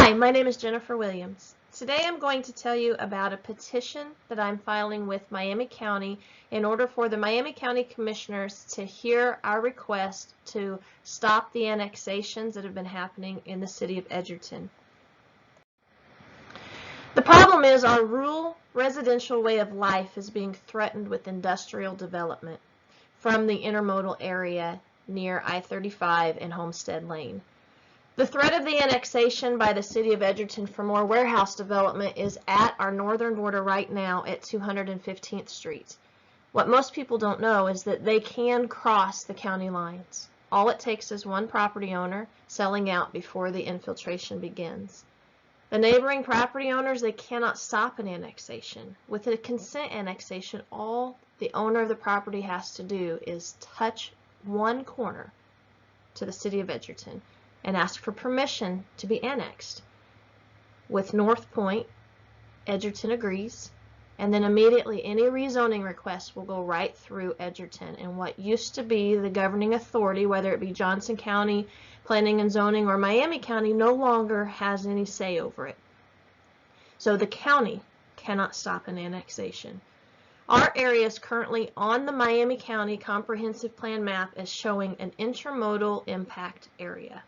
Hi, my name is Jennifer Williams. Today I'm going to tell you about a petition that I'm filing with Miami County in order for the Miami County Commissioners to hear our request to stop the annexations that have been happening in the city of Edgerton. The problem is our rural residential way of life is being threatened with industrial development from the intermodal area near I-35 and Homestead Lane. The threat of the annexation by the city of Edgerton for more warehouse development is at our northern border right now at 215th Street. What most people don't know is that they can cross the county lines. All it takes is one property owner selling out before the infiltration begins. The neighboring property owners, they cannot stop an annexation. With a consent annexation, all the owner of the property has to do is touch one corner to the city of Edgerton and ask for permission to be annexed. With North Point, Edgerton agrees, and then immediately any rezoning request will go right through Edgerton, and what used to be the governing authority, whether it be Johnson County Planning and Zoning or Miami County, no longer has any say over it. So the county cannot stop an annexation. Our area is currently on the Miami County Comprehensive Plan map as showing an intermodal impact area.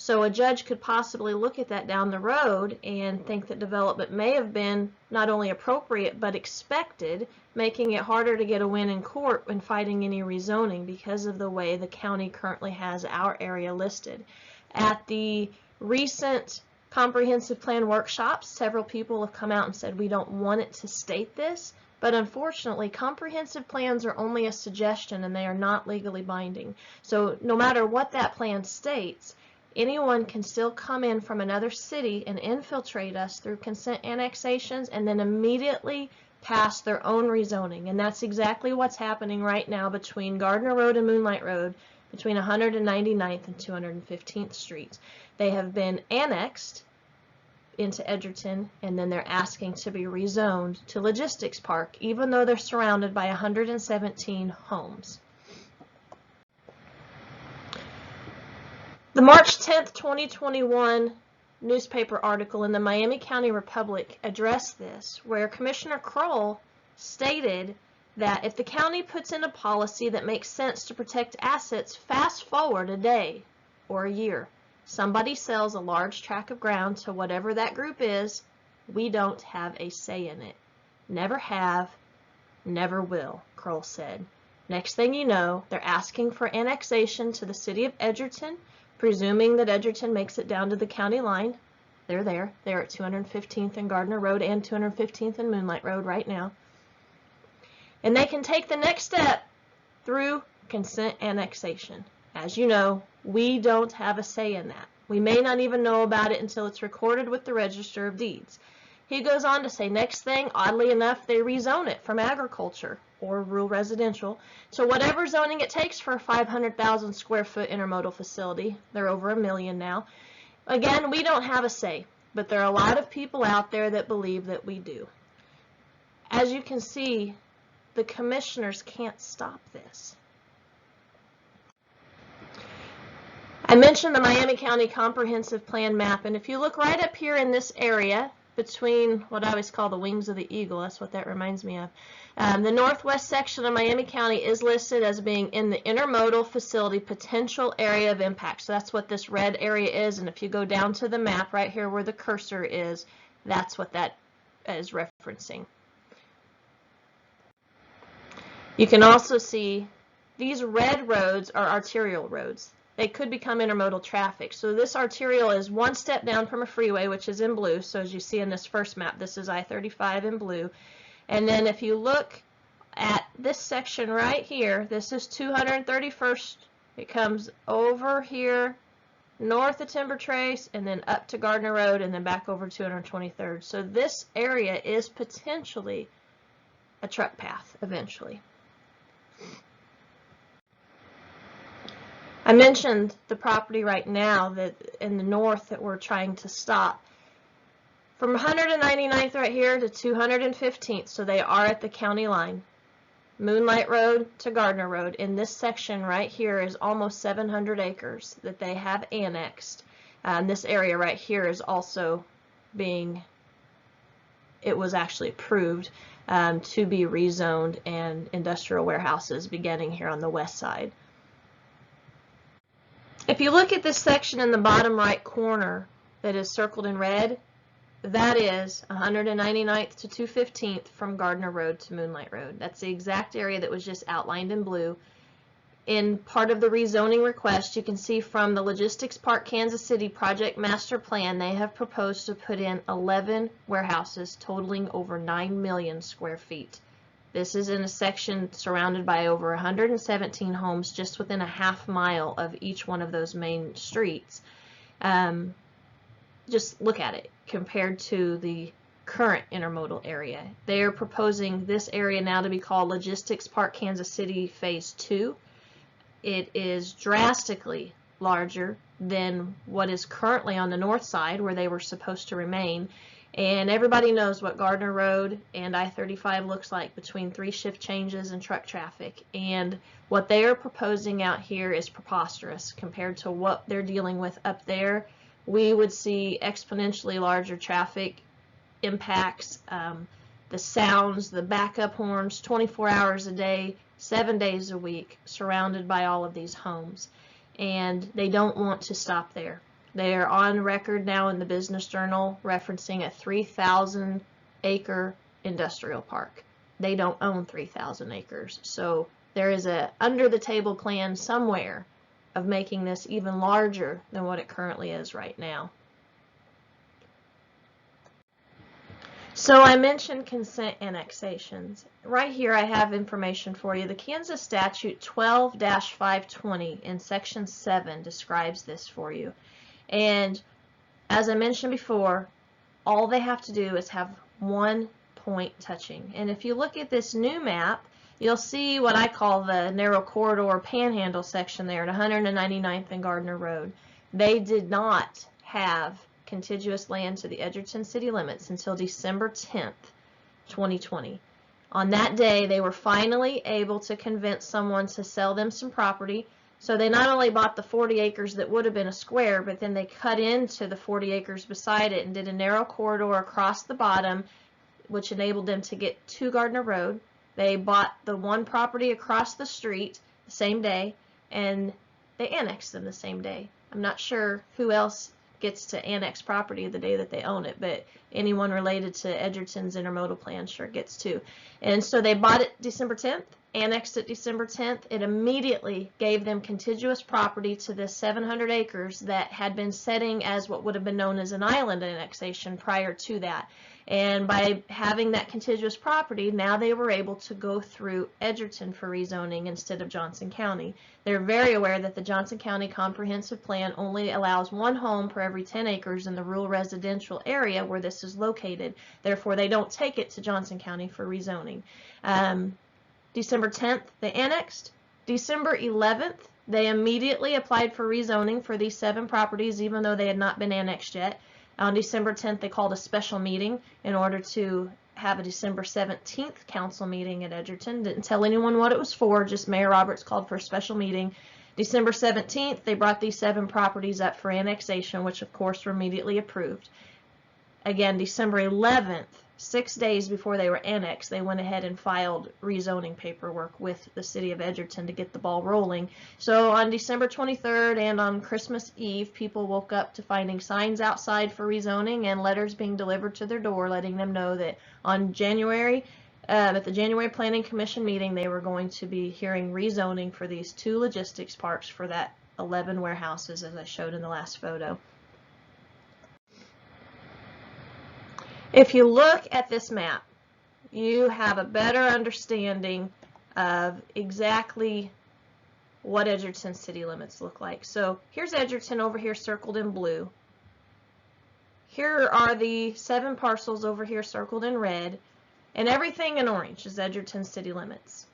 So a judge could possibly look at that down the road and think that development may have been not only appropriate but expected, making it harder to get a win in court when fighting any rezoning because of the way the county currently has our area listed. At the recent comprehensive plan workshops, several people have come out and said we don't want it to state this, but unfortunately comprehensive plans are only a suggestion and they are not legally binding. So no matter what that plan states, anyone can still come in from another city and infiltrate us through consent annexations and then immediately pass their own rezoning. And that's exactly what's happening right now between Gardner Road and Moonlight Road, between 199th and 215th Streets. They have been annexed into Edgerton, and then they're asking to be rezoned to Logistics Park, even though they're surrounded by 117 homes. The March 10th, 2021 newspaper article in the Miami County Republic addressed this, where Commissioner Kroll stated that if the county puts in a policy that makes sense to protect assets, fast forward a day or a year, somebody sells a large tract of ground to whatever that group is, we don't have a say in it. Never have, never will, Kroll said. Next thing you know, they're asking for annexation to the city of Edgerton, presuming that Edgerton makes it down to the county line. They're there. They're at 215th and Gardner Road and 215th and Moonlight Road right now. And they can take the next step through consent annexation. As you know, we don't have a say in that. We may not even know about it until it's recorded with the Register of Deeds. He goes on to say, next thing, oddly enough, they rezone it from agriculture or rural residential to whatever zoning it takes for a 500,000 square foot intermodal facility. They're over 1 million now. Again, we don't have a say, but there are a lot of people out there that believe that we do. As you can see, the commissioners can't stop this. I mentioned the Miami County Comprehensive Plan map, and if you look right up here in this area, between what I always call the wings of the eagle, that's what that reminds me of. The northwest section of Miami County is listed as being in the intermodal facility potential area of impact. So that's what this red area is, and if you go down to the map right here where the cursor is, that's what that is referencing. You can also see these red roads are arterial roads. They could become intermodal traffic. So this arterial is one step down from a freeway, which is in blue. So as you see in this first map, this is I-35 in blue. And then if you look at this section right here, this is 231st. It comes over here, north of Timber Trace, and then up to Gardner Road, and then back over 223rd. So this area is potentially a truck path eventually. I mentioned the property right now that in the north that we're trying to stop. From 199th right here to 215th, so they are at the county line. Moonlight Road to Gardner Road. In this section right here is almost 700 acres that they have annexed. This area right here is also it was actually approved to be rezoned, and industrial warehouses beginning here on the west side. If you look at this section in the bottom right corner that is circled in red, that is 199th to 215th from Gardner Road to Moonlight Road. That's the exact area that was just outlined in blue. In part of the rezoning request, you can see from the Logistics Park Kansas City project master plan, they have proposed to put in 11 warehouses totaling over 9 million square feet. This is in a section surrounded by over 117 homes just within a half mile of each one of those main streets. Just look at it compared to the current intermodal area. They are proposing this area now to be called Logistics Park Kansas City Phase 2. It is drastically larger than what is currently on the north side where they were supposed to remain. And everybody knows what Gardner Road and I-35 looks like between 3 shift changes and truck traffic. And what they are proposing out here is preposterous compared to what they're dealing with up there. We would see exponentially larger traffic impacts, the sounds, the backup horns, 24 hours a day, 7 days a week, surrounded by all of these homes. And they don't want to stop there. They are on record now in the Business Journal referencing a 3,000 acre industrial park. They don't own 3,000 acres. So there is a under the table plan somewhere of making this even larger than what it currently is right now. So I mentioned consent annexations. Right here I have information for you. The Kansas Statute 12-520 in Section 7 describes this for you. And as I mentioned before, all they have to do is have one point touching. And if you look at this new map, you'll see what I call the narrow corridor panhandle section there at 199th and Gardner Road. They did not have contiguous land to the Edgerton city limits until December 10th, 2020. On that day, they were finally able to convince someone to sell them some property. So they not only bought the 40 acres that would have been a square, but then they cut into the 40 acres beside it and did a narrow corridor across the bottom, which enabled them to get to Gardner Road. They bought the one property across the street the same day, and they annexed them the same day. I'm not sure who else gets to annex property the day that they own it, but anyone related to Edgerton's intermodal plan sure gets to. And so they bought it December 10th, annexed it December 10th. It immediately gave them contiguous property to the 700 acres that had been setting as what would have been known as an island annexation prior to that. And by having that contiguous property, now they were able to go through Edgerton for rezoning instead of Johnson County. They're very aware that the Johnson County Comprehensive Plan only allows one home per every 10 acres in the rural residential area where this is located. Therefore, they don't take it to Johnson County for rezoning. December 10th, they annexed. December 11th, they immediately applied for rezoning for these 7 properties, even though they had not been annexed yet. On December 10th, they called a special meeting in order to have a December 17th council meeting at Edgerton. Didn't tell anyone what it was for, just Mayor Roberts called for a special meeting. December 17th, they brought these 7 properties up for annexation, which of course were immediately approved. Again, December 11th, 6 days before they were annexed, they went ahead and filed rezoning paperwork with the city of Edgerton to get the ball rolling. So on December 23rd and on Christmas Eve, people woke up to finding signs outside for rezoning and letters being delivered to their door letting them know that on January, at the January Planning Commission meeting, they were going to be hearing rezoning for these 2 logistics parks for that 11 warehouses as I showed in the last photo. If you look at this map, you have a better understanding of exactly what Edgerton city limits look like. So here's Edgerton over here circled in blue. Here are the 7 parcels over here circled in red, and everything in orange is Edgerton city limits.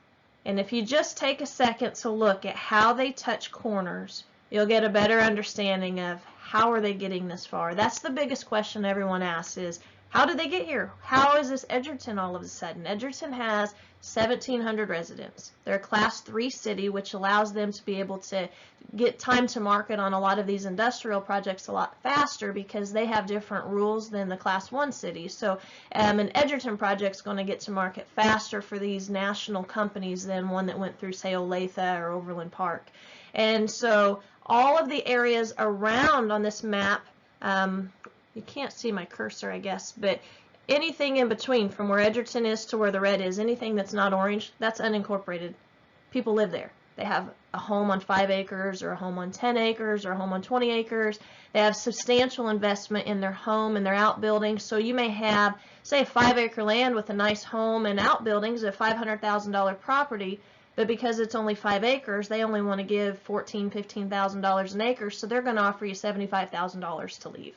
And if you just take a second to look at how they touch corners, you'll get a better understanding of how are they getting this far. That's the biggest question everyone asks is, How did they get here? How is this Edgerton all of a sudden? Edgerton has 1,700 residents. They're a Class 3 city, which allows them to be able to get time to market on a lot of these industrial projects a lot faster because they have different rules than the Class 1 cities. So an Edgerton project is going to get to market faster for these national companies than one that went through, say, Olathe or Overland Park. And so all of the areas around on this map, you can't see my cursor, I guess, but anything in between from where Edgerton is to where the red is, anything that's not orange, that's unincorporated. People live there. They have a home on 5 acres or a home on 10 acres or a home on 20 acres. They have substantial investment in their home and their outbuildings. So you may have, say, a 5-acre land with a nice home and outbuildings, a $500,000 property, but because it's only 5 acres, they only want to give $14,000, $15,000 an acre, so they're going to offer you $75,000 to leave.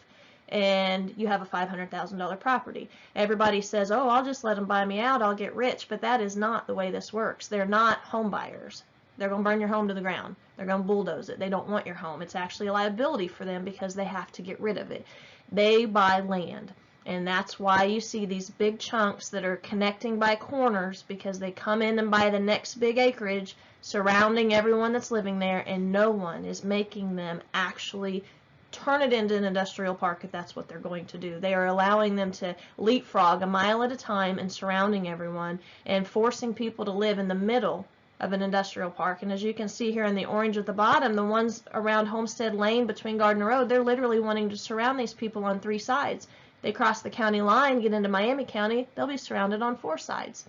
And you have a $500,000 property. Everybody says, oh, I'll just let them buy me out, I'll get rich, but that is not the way this works. They're not home buyers. They're going to burn your home to the ground. They're going to bulldoze it. They don't want your home. It's actually a liability for them because they have to get rid of it. They buy land. And that's why you see these big chunks that are connecting by corners, because they come in and buy the next big acreage surrounding everyone that's living there, and no one is making them actually turn it into an industrial park if that's what they're going to do. They are allowing them to leapfrog a mile at a time and surrounding everyone and forcing people to live in the middle of an industrial park. And as you can see here in the orange at the bottom, the ones around Homestead Lane between Gardner Road, they're literally wanting to surround these people on 3 sides. They cross the county line, get into Miami County, they'll be surrounded on 4 sides.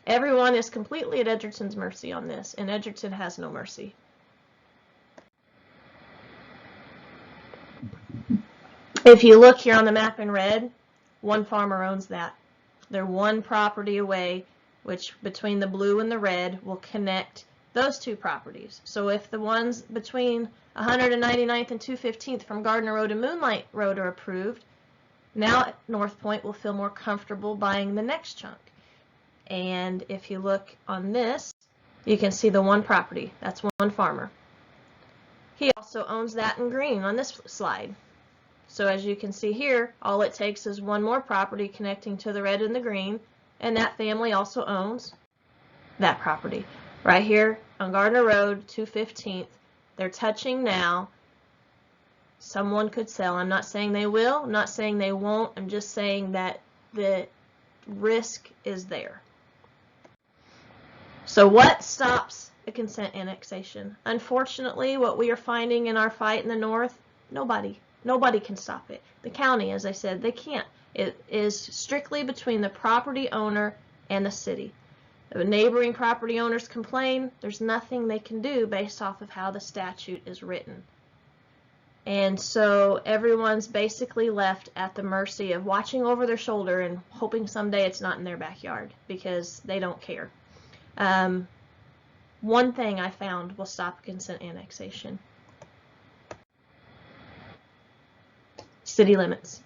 Everyone is completely at Edgerton's mercy on this, and Edgerton has no mercy. If you look here on the map in red, one farmer owns that. They're one property away, which between the blue and the red will connect those 2 properties. So if the ones between 199th and 215th from Gardner Road and Moonlight Road are approved, now North Point will feel more comfortable buying the next chunk. And if you look on this, you can see the one property. That's one farmer. He also owns that in green on this slide. So as you can see here, all it takes is one more property connecting to the red and the green, and that family also owns that property. Right here on Gardner Road, 215th, they're touching now. Someone could sell. I'm not saying they will, I'm not saying they won't, I'm just saying that the risk is there. So what stops a consent annexation? Unfortunately, what we are finding in our fight in the north, nobody. Nobody can stop it. The county, as I said, they can't. It is strictly between the property owner and the city. If neighboring property owners complain, there's nothing they can do based off of how the statute is written. And so everyone's basically left at the mercy of watching over their shoulder and hoping someday it's not in their backyard, because they don't care. One thing I found will stop consent annexation. City limits.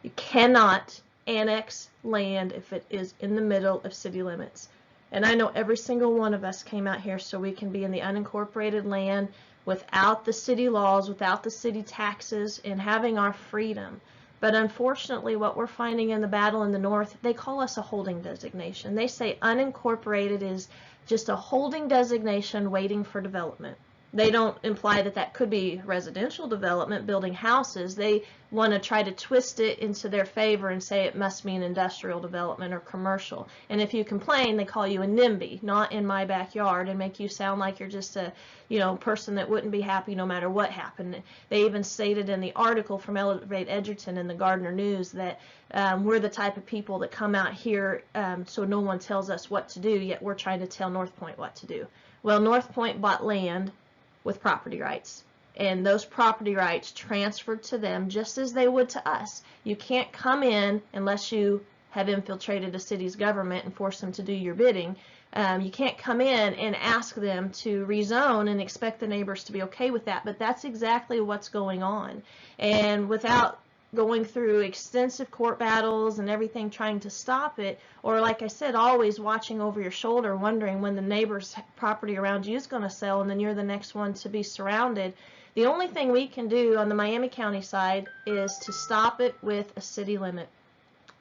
You cannot annex land if it is in the middle of city limits. And I know every single one of us came out here so we can be in the unincorporated land without the city laws, without the city taxes, and having our freedom. But unfortunately, what we're finding in the battle in the north, they call us a holding designation. They say unincorporated is just a holding designation waiting for development. They don't imply that that could be residential development, building houses. They want to try to twist it into their favor and say it must mean industrial development or commercial. And if you complain, they call you a NIMBY, not in my backyard, and make you sound like you're just a, person that wouldn't be happy no matter what happened. They even stated in the article from Elevate Edgerton in the Gardner News that we're the type of people that come out here so no one tells us what to do, yet we're trying to tell North Point what to do. Well, North Point bought land with property rights, and those property rights transferred to them just as they would to us. You can't come in unless you have infiltrated a city's government and force them to do your bidding. You can't come in and ask them to rezone and expect the neighbors to be okay with that, but that's exactly what's going on. And without going through extensive court battles and everything trying to stop it, or like I said, always watching over your shoulder wondering when the neighbor's property around you is going to sell and then you're the next one to be surrounded, The only thing we can do on the Miami County side is to stop it with a city limit.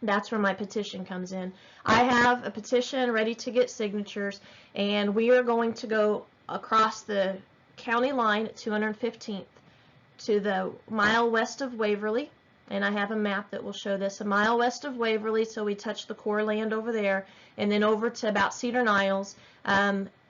That's where my petition comes in. I have a petition ready to get signatures, and we are going to go across the county line at 215th to the mile west of Waverly, and I have a map that will show this, a mile west of Waverly, so we touch the core land over there, and then over to about Cedar Niles.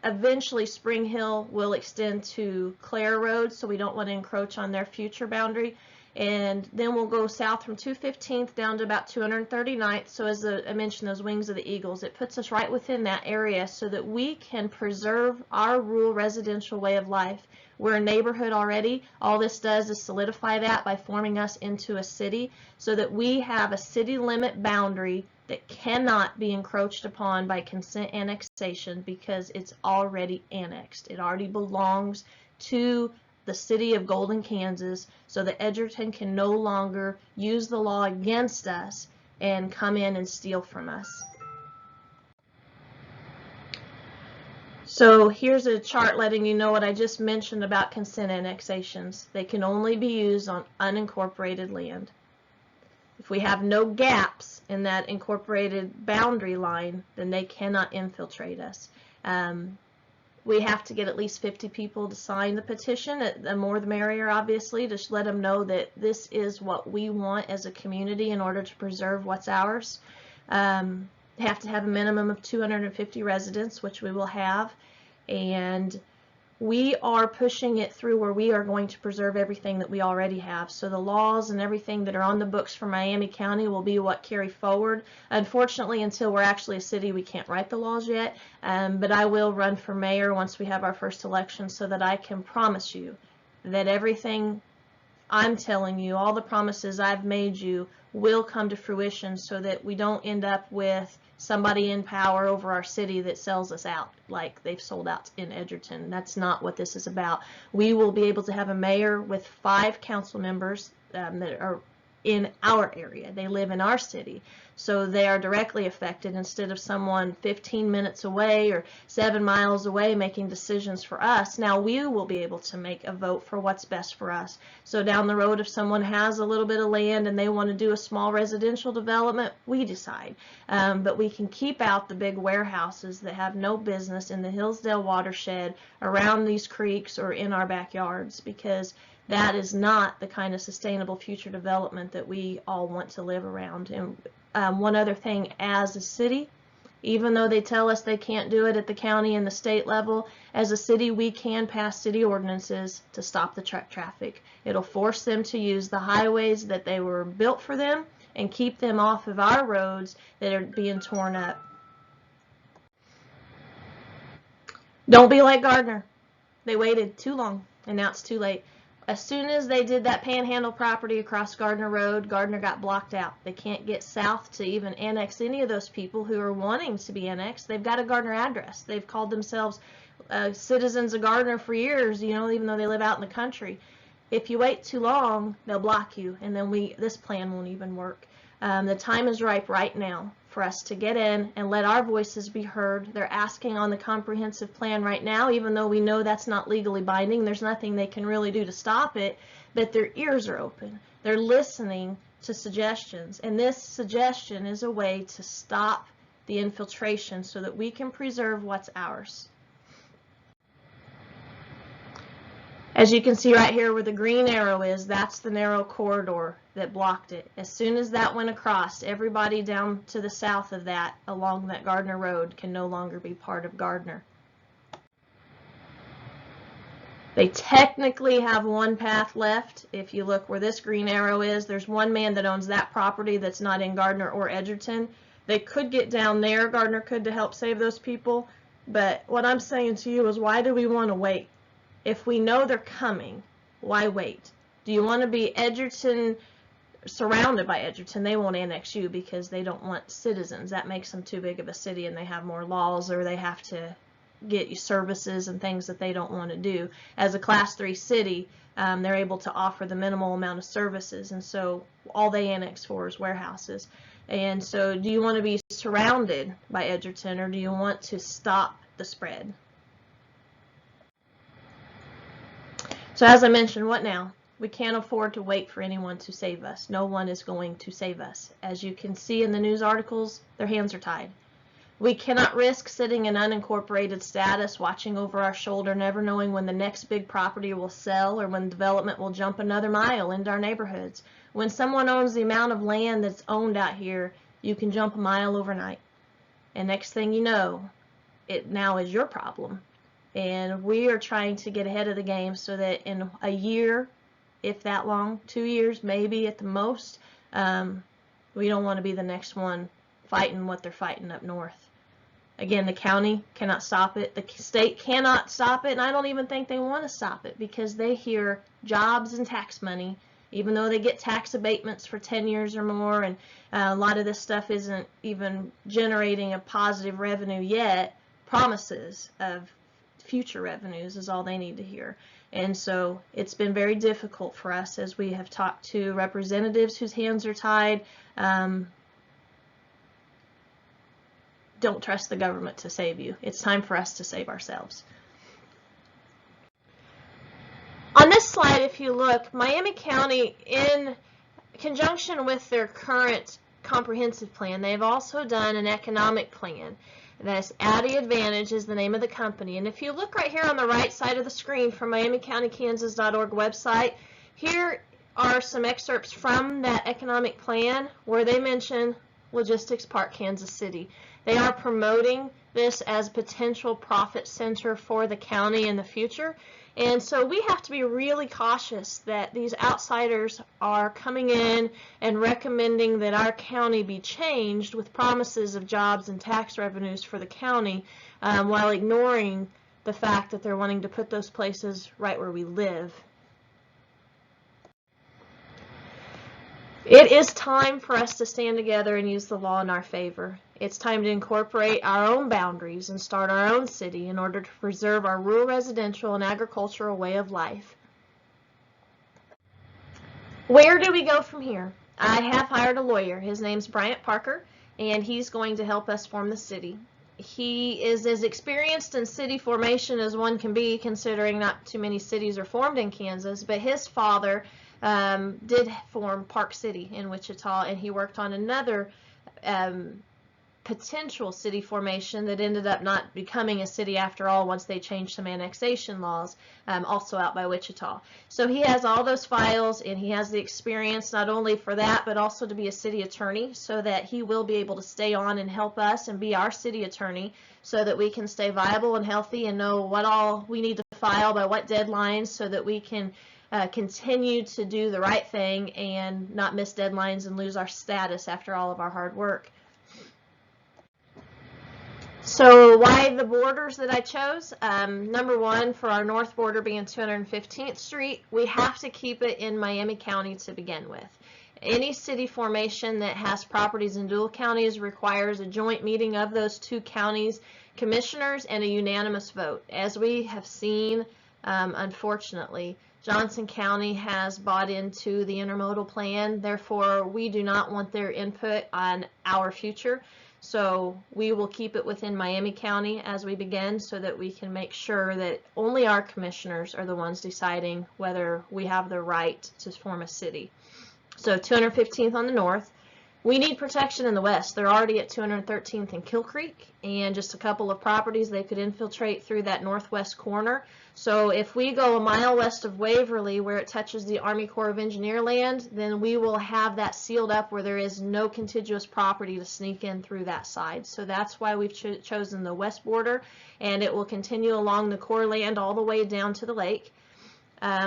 Eventually Spring Hill will extend to Clare Road, so we don't want to encroach on their future boundary. And then we'll go south from 215th down to about 239th. So as I mentioned, those wings of the eagles, it puts us right within that area so that we can preserve our rural residential way of life. We're a neighborhood already. All this does is solidify that by forming us into a city so that we have a city limit boundary that cannot be encroached upon by consent annexation because it's already annexed. It already belongs to the city of Golden, Kansas, so that Edgerton can no longer use the law against us and come in and steal from us. So here's a chart letting you know what I just mentioned about consent annexations. They can only be used on unincorporated land. If we have no gaps in that incorporated boundary line, then they cannot infiltrate us. We have to get at least 50 people to sign the petition. The more the merrier, obviously, to let them know that this is what we want as a community in order to preserve what's ours. They have to have a minimum of 250 residents, which we will have, and we are pushing it through where we are going to preserve everything that we already have. So the laws and everything that are on the books for Miami County will be what carry forward. Unfortunately, until we're actually a city, we can't write the laws yet, but I will run for mayor once we have our first election so that I can promise you that everything I'm telling you, all the promises I've made you, will come to fruition so that we don't end up with somebody in power over our city that sells us out like they've sold out in Edgerton. That's not what this is about. We will be able to have a mayor with 5 council members that are in our area. They live in our city, so they are directly affected instead of someone 15 minutes away or 7 miles away making decisions for us. Now we will be able to make a vote for what's best for us. So down the road, if someone has a little bit of land and they want to do a small residential development, we decide. But we can keep out the big warehouses that have no business in the Hillsdale watershed, around these creeks, or in our backyards, because that is not the kind of sustainable future development that we all want to live around. And one other thing, as a city, even though they tell us they can't do it at the county and the state level, as a city we can pass city ordinances to stop the truck traffic. It'll force them to use the highways that they were built for them and keep them off of our roads that are being torn up. Don't be like Gardner. They waited too long and now it's too late. As soon as they did that Panhandle property across Gardner Road, Gardner got blocked out. They can't get south to even annex any of those people who are wanting to be annexed. They've got a Gardner address. They've called themselves citizens of Gardner for years, you know, even though they live out in the country. If you wait too long, they'll block you, and then this plan won't even work. The time is ripe right now for us to get in and let our voices be heard. They're asking on the comprehensive plan right now, even though we know that's not legally binding. There's nothing they can really do to stop it, but their ears are open. They're listening to suggestions, and this suggestion is a way to stop the infiltration so that we can preserve what's ours. As you can see right here where the green arrow is, that's the narrow corridor that blocked it. As soon as that went across, everybody down to the south of that along that Gardner Road can no longer be part of Gardner. They technically have one path left. If you look where this green arrow is, there's one man that owns that property that's not in Gardner or Edgerton. They could get down there, Gardner could, to help save those people. But what I'm saying to you is, why do we want to wait? If we know they're coming, why wait? Do you want to be Edgerton, surrounded by Edgerton? They won't annex you because they don't want citizens. That makes them too big of a city and they have more laws, or they have to get you services and things that they don't want to do. As a Class 3 city, they're able to offer the minimal amount of services, and so all they annex for is warehouses. And so do you want to be surrounded by Edgerton, or do you want to stop the spread? So as I mentioned, what now? We can't afford to wait for anyone to save us. No one is going to save us. As you can see in the news articles, their hands are tied. We cannot risk sitting in unincorporated status, watching over our shoulder, never knowing when the next big property will sell or when development will jump another mile into our neighborhoods. When someone owns the amount of land that's owned out here, you can jump a mile overnight. And next thing you know, it now is your problem. And we are trying to get ahead of the game so that in a year, if that long, 2 years maybe at the most, we don't want to be the next one fighting what they're fighting up north. Again, the county cannot stop it. The state cannot stop it, and I don't even think they want to stop it because they hear jobs and tax money, even though they get tax abatements for 10 years or more, and a lot of this stuff isn't even generating a positive revenue yet. Promises of future revenues is all they need to hear. And so it's been very difficult for us as we have talked to representatives whose hands are tied. Don't trust the government to save you. It's time for us to save ourselves. On this slide, if you look, Miami County, in conjunction with their current comprehensive plan, they've also done an economic plan. That's Addy Advantage is the name of the company. And if you look right here on the right side of the screen from MiamiCountyKansas.org website, here are some excerpts from that economic plan where they mention Logistics Park Kansas City. They are promoting this as a potential profit center for the county in the future. And so we have to be really cautious that these outsiders are coming in and recommending that our county be changed with promises of jobs and tax revenues for the county while ignoring the fact that they're wanting to put those places right where we live. It is time for us to stand together and use the law in our favor. It's time to incorporate our own boundaries and start our own city in order to preserve our rural residential and agricultural way of life. Where do we go from here? I have hired a lawyer. His name's Bryant Parker, and he's going to help us form the city. He is as experienced in city formation as one can be, considering not too many cities are formed in Kansas, but his father did form Park City in Wichita, and he worked on another potential city formation that ended up not becoming a city after all once they changed some annexation laws, also out by Wichita. So he has all those files, and he has the experience not only for that but also to be a city attorney, so that he will be able to stay on and help us and be our city attorney so that we can stay viable and healthy and know what all we need to file by what deadlines so that we can continue to do the right thing and not miss deadlines and lose our status after all of our hard work. So why the borders that I chose? Number one, for our north border being 215th Street, we have to keep it in Miami County to begin with. Any city formation that has properties in dual counties requires a joint meeting of those two counties' commissioners and a unanimous vote. As we have seen, unfortunately, Johnson County has bought into the intermodal plan. Therefore, we do not want their input on our future. So we will keep it within Miami County as we begin so that we can make sure that only our commissioners are the ones deciding whether we have the right to form a city. So 215th on the north. We need protection in the west. They're already at 213th and Kill Creek, and just a couple of properties they could infiltrate through that northwest corner. So if we go a mile west of Waverly where it touches the Army Corps of Engineer land, then we will have that sealed up where there is no contiguous property to sneak in through that side. So that's why we've chosen the west border, and it will continue along the Corps land all the way down to the lake.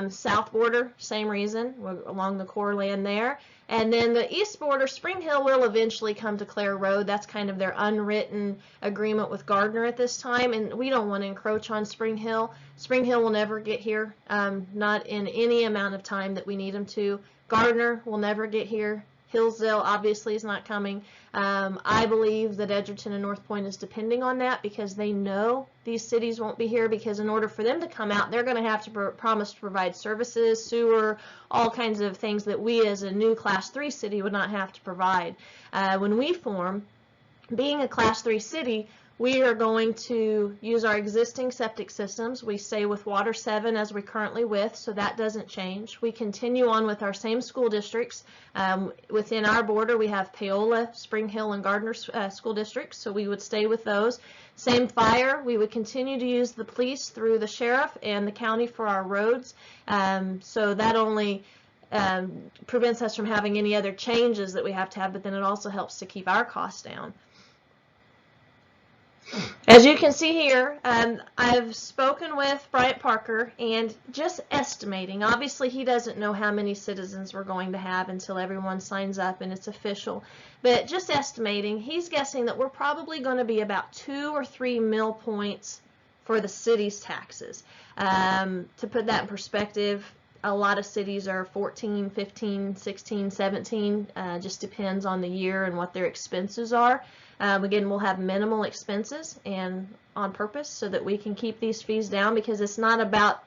South border, same reason, we're along the Corps land there. And then the east border, Spring Hill will eventually come to Clare Road. That's kind of their unwritten agreement with Gardner at this time, and we don't want to encroach on Spring Hill. Spring Hill will never get here, not in any amount of time that we need them to. Gardner will never get here. Hillsdale obviously is not coming. I believe that Edgerton and North Point is depending on that because they know these cities won't be here, because in order for them to come out, they're going to have to promise to provide services, sewer, all kinds of things that we as a new Class 3 city would not have to provide. When we form, being a Class 3 city, We are going to use our existing septic systems. We stay with Water 7 as we're currently with, so that doesn't change. We continue on with our same school districts. Within our border, we have Paola, Spring Hill, and Gardner school districts, so we would stay with those. Same fire, we would continue to use the police through the sheriff and the county for our roads. So that only prevents us from having any other changes that we have to have, but then it also helps to keep our costs down. As you can see here, I've spoken with Bryant Parker, and just estimating, obviously he doesn't know how many citizens we're going to have until everyone signs up and it's official, but just estimating, he's guessing that we're probably going to be about 2 or 3 mil points for the city's taxes. To put that in perspective, a lot of cities are 14, 15, 16, 17, just depends on the year and what their expenses are. Again, we'll have minimal expenses and on purpose so that we can keep these fees down, because it's not about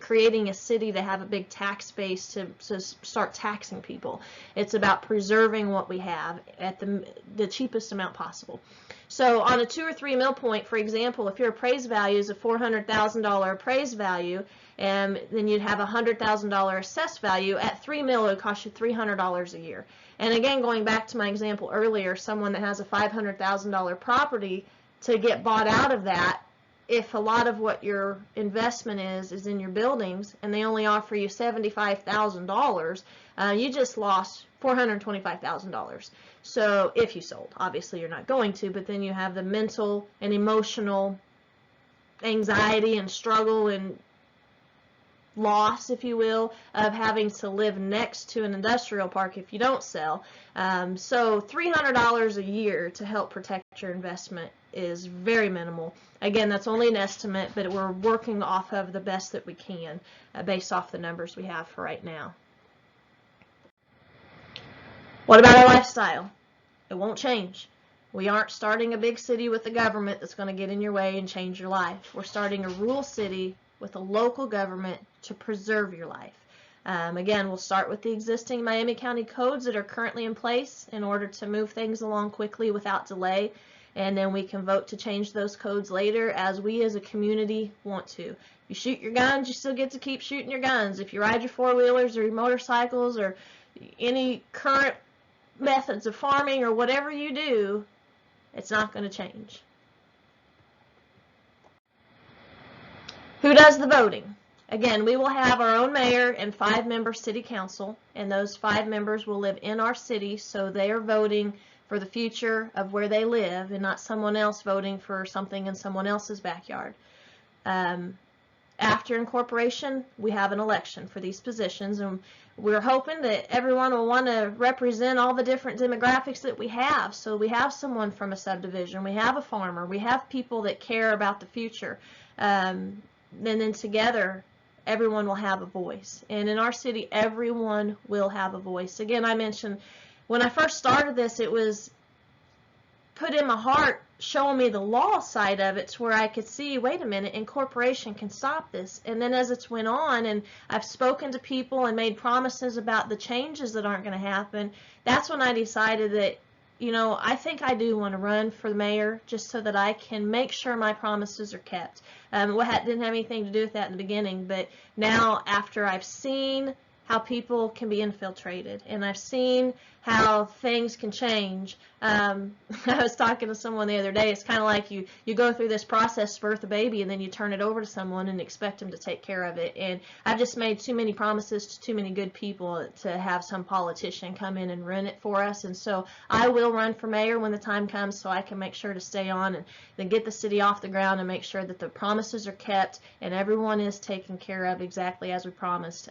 creating a city to have a big tax base to start taxing people. It's about preserving what we have at the cheapest amount possible. So on a 2 or 3 mil point, for example, if your appraised value is a $400,000 appraised value, then you'd have a $100,000 assessed value. At 3 mil, it would cost you $300 a year. And again, going back to my example earlier, someone that has a $500,000 property, to get bought out of that, if a lot of what your investment is in your buildings, and they only offer you $75,000, you just lost $425,000. So if you sold, obviously you're not going to, but then you have the mental and emotional anxiety and struggle and loss, if you will, of having to live next to an industrial park if you don't sell. So $300 a year to help protect your investment is very minimal. Again, that's only an estimate, but we're working off of the best that we can based off the numbers we have for right now. What about our lifestyle? It won't change. We aren't starting a big city with the government that's going to get in your way and change your life. We're starting a rural city with a local government to preserve your life. Again, we'll start with the existing Miami County codes that are currently in place in order to move things along quickly without delay, and then we can vote to change those codes later as we as a community want to. You shoot your guns, you still get to keep shooting your guns. If you ride your four-wheelers or your motorcycles or any current methods of farming or whatever you do, it's not going to change. Who does the voting? Again, we will have our own mayor and 5-member city council, and those 5 members will live in our city, so they are voting for the future of where they live and not someone else voting for something in someone else's backyard. After incorporation, we have an election for these positions, and we're hoping that everyone will want to represent all the different demographics that we have. So we have someone from a subdivision, we have a farmer, we have people that care about the future. And then together, everyone will have a voice. And in our city, everyone will have a voice. Again, I mentioned when I first started this, it was put in my heart showing me the law side of it to where I could see, wait a minute, incorporation can stop this. And then as it's went on and I've spoken to people and made promises about the changes that aren't going to happen, that's when I decided that, you know, I think I do want to run for the mayor just so that I can make sure my promises are kept. Didn't have anything to do with that in the beginning, but now after I've seen how people can be infiltrated and I've seen how things can change. I was talking to someone the other day, it's kind of like you go through this process to birth a baby and then you turn it over to someone and expect them to take care of it. And I've just made too many promises to too many good people to have some politician come in and ruin it for us. And so I will run for mayor when the time comes so I can make sure to stay on and then get the city off the ground and make sure that the promises are kept and everyone is taken care of exactly as we promised.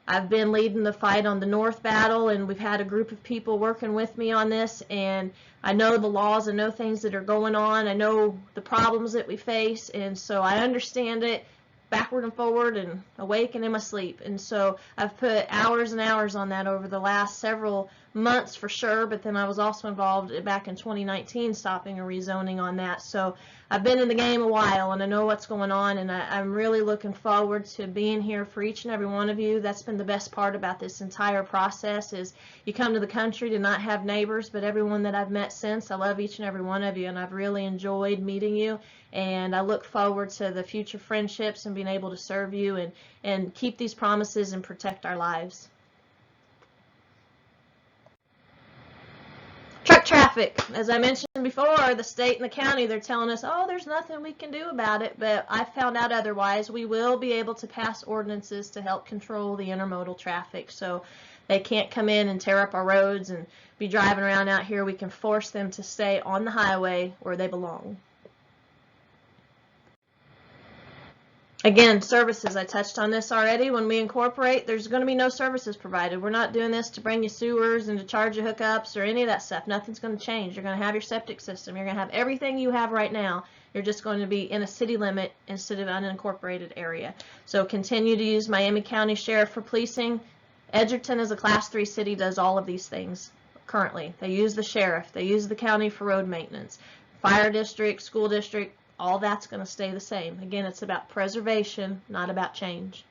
I've been leading the fight on the North battle, and we've had a group of people working with me on this, and I know the laws, I know things that are going on, I know the problems that we face, and so I understand it, backward and forward and awake and in my sleep. And so I've put hours and hours on that over the last several months for sure, but then I was also involved back in 2019 stopping a rezoning on that. So I've been in the game a while and I know what's going on, and I'm really looking forward to being here for each and every one of you. That's been the best part about this entire process, is you come to the country to not have neighbors, but everyone that I've met since, I love each and every one of you, and I've really enjoyed meeting you, and I look forward to the future friendships and being able to serve you and keep these promises and protect our lives. Truck traffic. As I mentioned before, the state and the county, they're telling us, oh, there's nothing we can do about it, but I found out otherwise. We will be able to pass ordinances to help control the intermodal traffic, so they can't come in and tear up our roads and be driving around out here. We can force them to stay on the highway where they belong. Again, services, I touched on this already. When we incorporate, there's going to be no services provided. We're not doing this to bring you sewers and to charge you hookups or any of that stuff. Nothing's going to change. You're going to have your septic system. You're going to have everything you have right now. You're just going to be in a city limit instead of an unincorporated area. So continue to use Miami County Sheriff for policing. Edgerton is a Class 3 city, does all of these things currently. They use the sheriff. They use the county for road maintenance. Fire district, school district, all that's going to stay the same. Again, it's about preservation, not about change.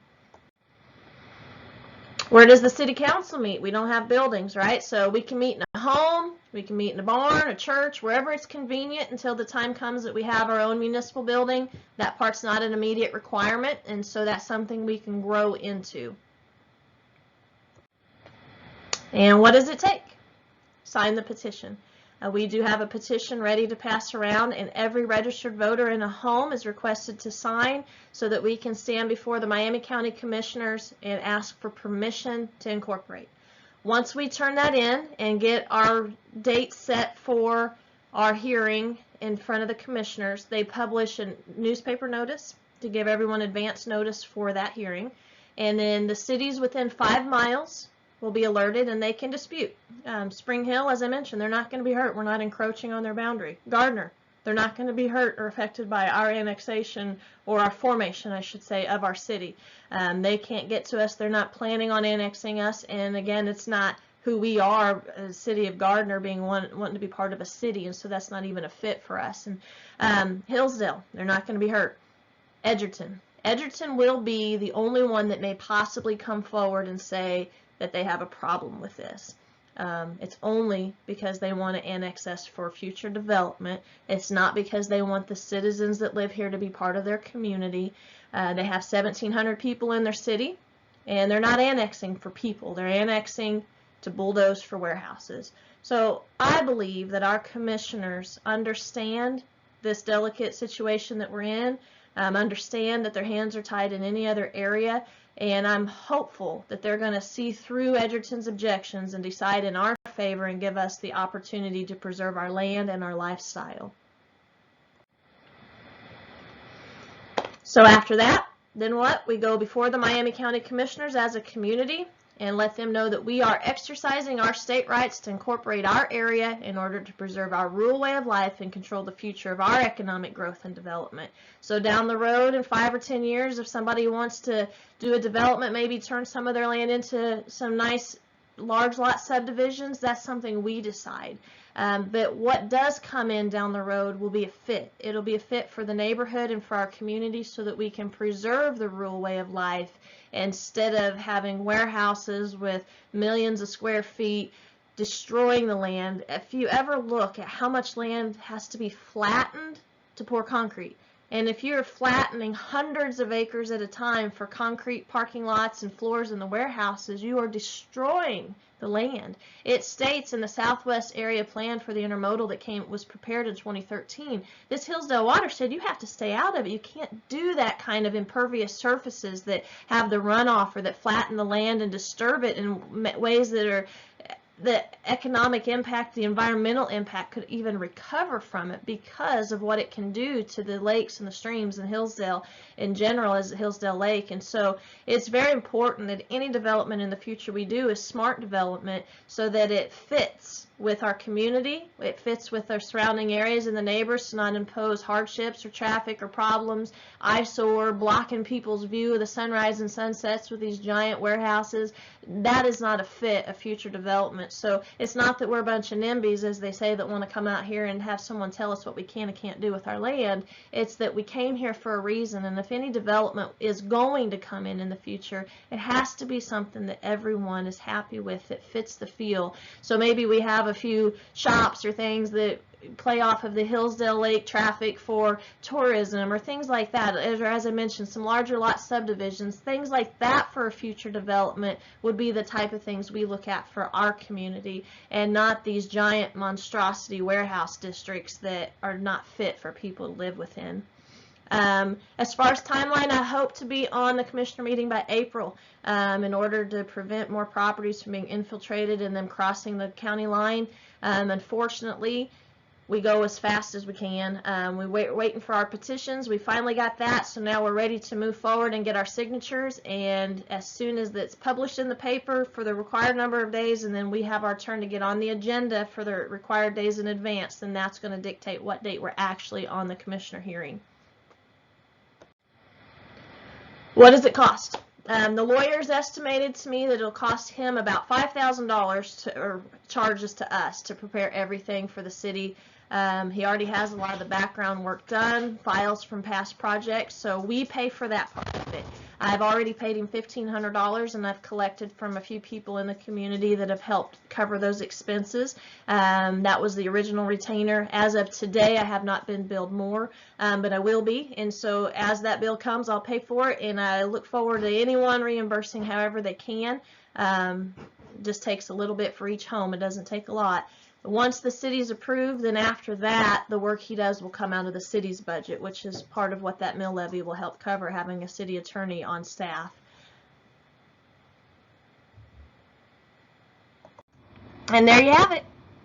Where does the city council meet? We don't have buildings, right? So we can meet in a home, we can meet in a barn, a church, wherever it's convenient until the time comes that we have our own municipal building. That part's not an immediate requirement, and so that's something we can grow into. And what does it take? Sign the petition. We do have a petition ready to pass around, and every registered voter in a home is requested to sign so that we can stand before the Miami County Commissioners and ask for permission to incorporate. Once we turn that in and get our date set for our hearing in front of the commissioners, they publish a newspaper notice to give everyone advance notice for that hearing, and then the cities within 5 miles will be alerted and they can dispute. Spring Hill, as I mentioned, they're not going to be hurt. We're not encroaching on their boundary. Gardner, they're not going to be hurt or affected by our annexation, or our formation, I should say, of our city. They can't get to us. They're not planning on annexing us. And again, it's not who we are, the city of Gardner being wanting to be part of a city, and so that's not even a fit for us. And Hillsdale, they're not going to be hurt. Edgerton will be the only one that may possibly come forward and say that they have a problem with this. It's only because they want to annex us for future development. It's not because they want the citizens that live here to be part of their community. They have 1,700 people in their city, and they're not annexing for people. They're annexing to bulldoze for warehouses. So I believe that our commissioners understand this delicate situation that we're in, understand that their hands are tied in any other area, and I'm hopeful that they're going to see through Edgerton's objections and decide in our favor and give us the opportunity to preserve our land and our lifestyle. So after that, then what? We go before the Miami County Commissioners as a community and let them know that we are exercising our state rights to incorporate our area in order to preserve our rural way of life and control the future of our economic growth and development. So down the road in 5 or 10 years, if somebody wants to do a development, maybe turn some of their land into some nice large lot subdivisions, that's something we decide. But what does come in down the road will be a fit. It'll be a fit for the neighborhood and for our community so that we can preserve the rural way of life instead of having warehouses with millions of square feet destroying the land. If you ever look at how much land has to be flattened to pour concrete, and if you're flattening hundreds of acres at a time for concrete parking lots and floors in the warehouses, you are destroying the land. It states in the Southwest Area Plan for the Intermodal that was prepared in 2013, this Hillsdale watershed, you have to stay out of it. You can't do that kind of impervious surfaces that have the runoff or that flatten the land and disturb it in ways that are the economic impact, the environmental impact could even recover from it because of what it can do to the lakes and the streams in Hillsdale in general as Hillsdale Lake. And so it's very important that any development in the future we do is smart development so that it fits with our community, it fits with our surrounding areas and the neighbors to not impose hardships or traffic or problems, eyesore, blocking people's view of the sunrise and sunsets with these giant warehouses. That is not a fit of future development. So it's not that we're a bunch of NIMBYs, as they say, that want to come out here and have someone tell us what we can and can't do with our land. It's that we came here for a reason, and if any development is going to come in the future, it has to be something that everyone is happy with, that fits the feel. So maybe we have a few shops or things that play off of the Hillsdale Lake traffic for tourism or things like that, or as I mentioned, some larger lot subdivisions, things like that for a future development would be the type of things we look at for our community, and not these giant monstrosity warehouse districts that are not fit for people to live within. As far as timeline, I hope to be on the commissioner meeting by April in order to prevent more properties from being infiltrated and them crossing the county line. Unfortunately, we go as fast as we can. We're waiting for our petitions. We finally got that, so now we're ready to move forward and get our signatures, and as soon as it's published in the paper for the required number of days, and then we have our turn to get on the agenda for the required days in advance, then that's going to dictate what date we're actually on the commissioner hearing. What does it cost? The lawyers estimated to me that it'll cost him about $5,000 or charges to us to prepare everything for the city. He already has a lot of the background work done, files from past projects, so we pay for that part of it. I've already paid him $1,500, and I've collected from a few people in the community that have helped cover those expenses. That was the original retainer. As of today, I have not been billed more, but I will be, and so as that bill comes, I'll pay for it, and I look forward to anyone reimbursing however they can. Just takes a little bit for each home. It doesn't take a lot. Once the city's approved, then after that, the work he does will come out of the city's budget, which is part of what that mill levy will help cover, having a city attorney on staff. And there you have it,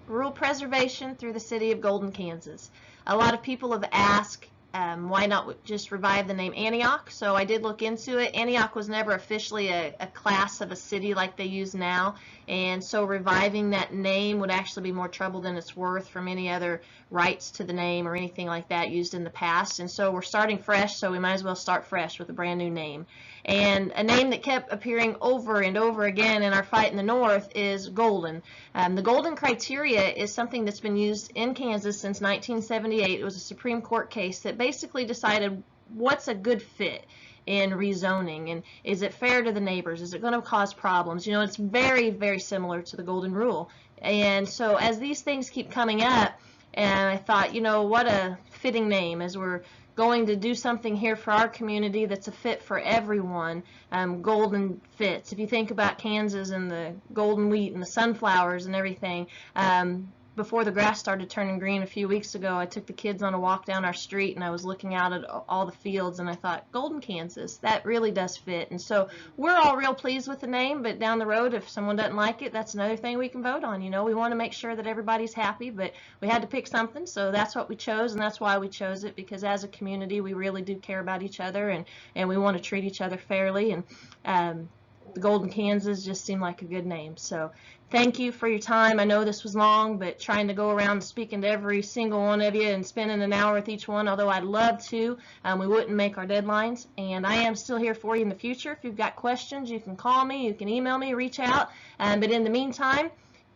rural preservation through the city of Golden, Kansas. A lot of people have asked, why not just revive the name Antioch? So I did look into it. Antioch was never officially a class of a city like they use now, and so reviving that name would actually be more trouble than it's worth from any other rights to the name or anything like that used in the past. And so we're starting fresh, so we might as well start fresh with a brand new name. And a name that kept appearing over and over again in our fight in the north is Golden. The Golden criteria is something that's been used in Kansas since 1978. It was a Supreme Court case that basically decided what's a good fit in rezoning, and is it fair to the neighbors? Is it going to cause problems? You know, it's very, very similar to the Golden Rule. And so as these things keep coming up, and I thought, you know, what a fitting name as we're going to do something here for our community that's a fit for everyone. Golden fits. If you think about Kansas and the golden wheat and the sunflowers and everything, before the grass started turning green a few weeks ago, I took the kids on a walk down our street, and I was looking out at all the fields, and I thought, Golden, Kansas, that really does fit. And so we're all real pleased with the name, but down the road, if someone doesn't like it, that's another thing we can vote on. You know, we want to make sure that everybody's happy, but we had to pick something, so that's what we chose, and that's why we chose it, because as a community, we really do care about each other, and we want to treat each other fairly, and the Golden, Kansas just seemed like a good name. So thank you for your time. I know this was long, but trying to go around speaking to every single one of you and spending an hour with each one, although I'd love to, we wouldn't make our deadlines. And I am still here for you in the future. If you've got questions, you can call me, you can email me, reach out. But in the meantime,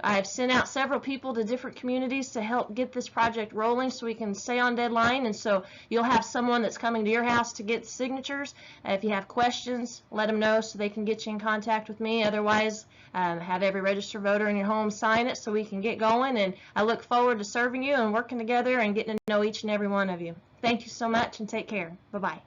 I've sent out several people to different communities to help get this project rolling so we can stay on deadline, and so you'll have someone that's coming to your house to get signatures. If you have questions, let them know so they can get you in contact with me. Otherwise, have every registered voter in your home sign it so we can get going, and I look forward to serving you and working together and getting to know each and every one of you. Thank you so much, and take care. Bye-bye.